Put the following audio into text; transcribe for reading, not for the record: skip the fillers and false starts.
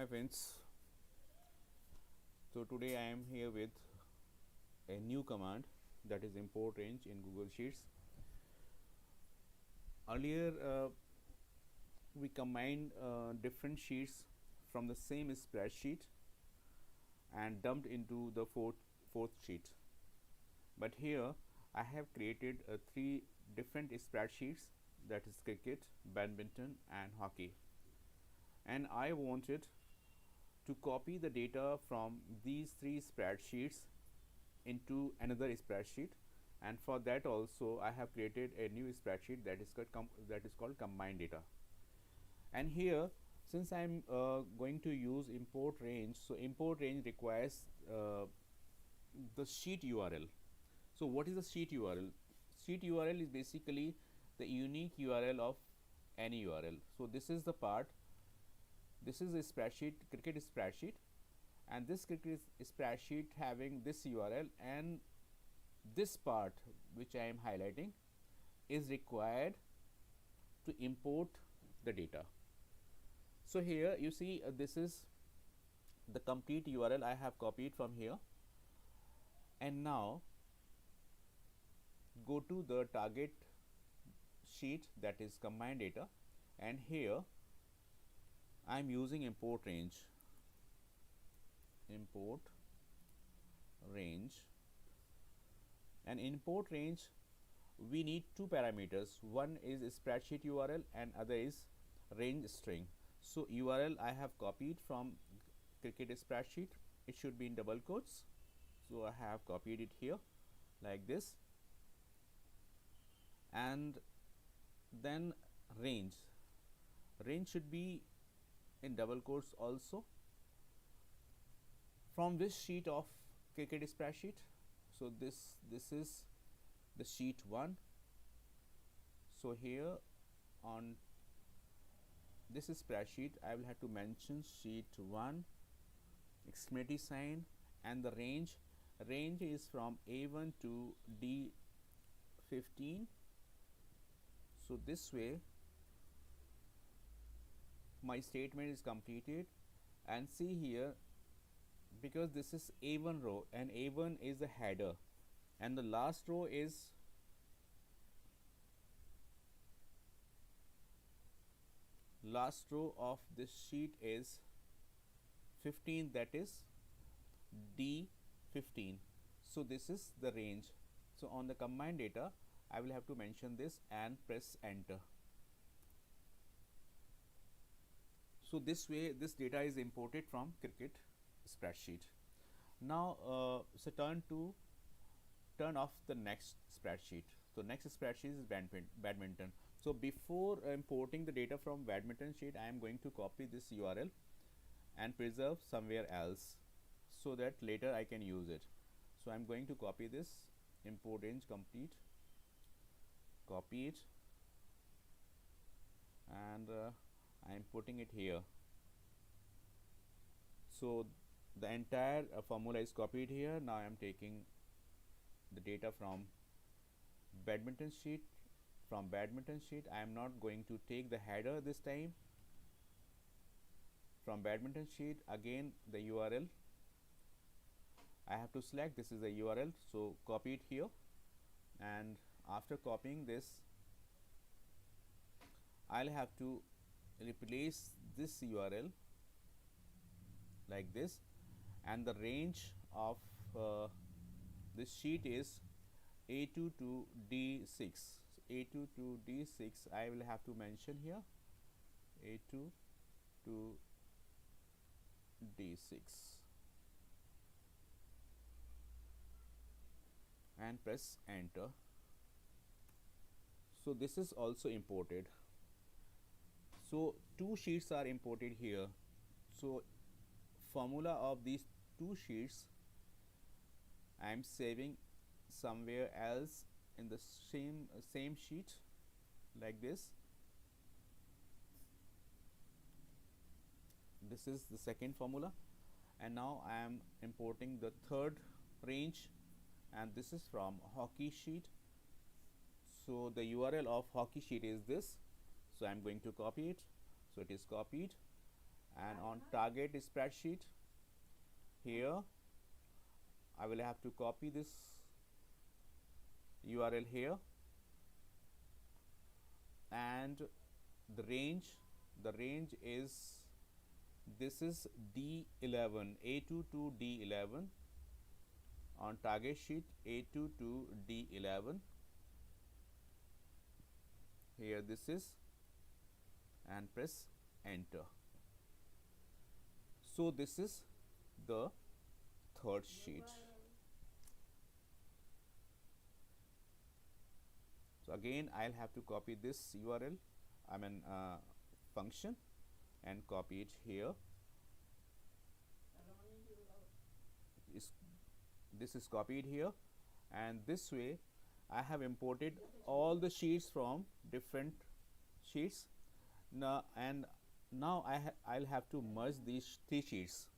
Hi friends, so today I am here with a new command, that is import range in Google Sheets. Earlier we combined different sheets from the same spreadsheet and dumped into the fourth sheet, but here I have created three different spreadsheets, that is cricket, badminton and hockey, and I wanted to copy the data from these three spreadsheets into another spreadsheet, and for that also I have created a new spreadsheet that is called combined data. And here, since I am going to use import range, so import range requires the sheet URL. So what is the sheet URL? Sheet URL is basically the unique URL of any URL. So this is the part, this is a spreadsheet, cricket spreadsheet, and this cricket spreadsheet having this URL, and this part which I am highlighting is required to import the data. So here you see this is the complete URL I have copied from here, and now go to the target sheet, that is combined data, and here I am using import range, and import range we need two parameters, one is spreadsheet URL and other is range string. So URL I have copied from cricket spreadsheet, it should be in double quotes, so I have copied it here like this, and then range should be in double quotes also, from this sheet of cricket spreadsheet. So this is the sheet 1. So here on this spreadsheet I will have to mention sheet 1 exclamatory sign, and the range is from A1 to D15. So this way my statement is completed, and see here, because this is A1 row and A1 is the header, and the last row is of this sheet is 15, that is D15. So this is the range. So on the combined data I will have to mention this and press enter. So this way this data is imported from cricket spreadsheet. Now so turn off the next spreadsheet. So next spreadsheet is badminton. So before importing the data from badminton sheet, I am going to copy this URL and preserve somewhere else so that later I can use it. So I am going to copy this, import range complete, copy it, and I am putting it here. So the entire formula is copied here. Now I am taking the data from badminton sheet. From badminton sheet I am not going to take the header this time. From badminton sheet again the URL I have to select, this is the URL, so copy it here, and after copying this I'll have to replace this URL like this, and the range of this sheet is A2 to D6. So A2 to D6 I will have to mention here, A2 to D6, and press enter. So this is also imported. So two sheets are imported here. So formula of these two sheets I am saving somewhere else in the same sheet like this. This is the second formula, and now I am importing the third range, and this is from hockey sheet. So the URL of hockey sheet is this, so I am going to copy it. So it is copied, and on target spreadsheet, here I will have to copy this URL here, and the range is, this is D11, A2 to D11, on target sheet A2 to D11, here this is, and press enter. So this is the third sheet. So again I'll have to copy this URL, I mean function, and copy it here. This is copied here, and this way I have imported all the sheets from different sheets. Now I'll have to merge these three sheets.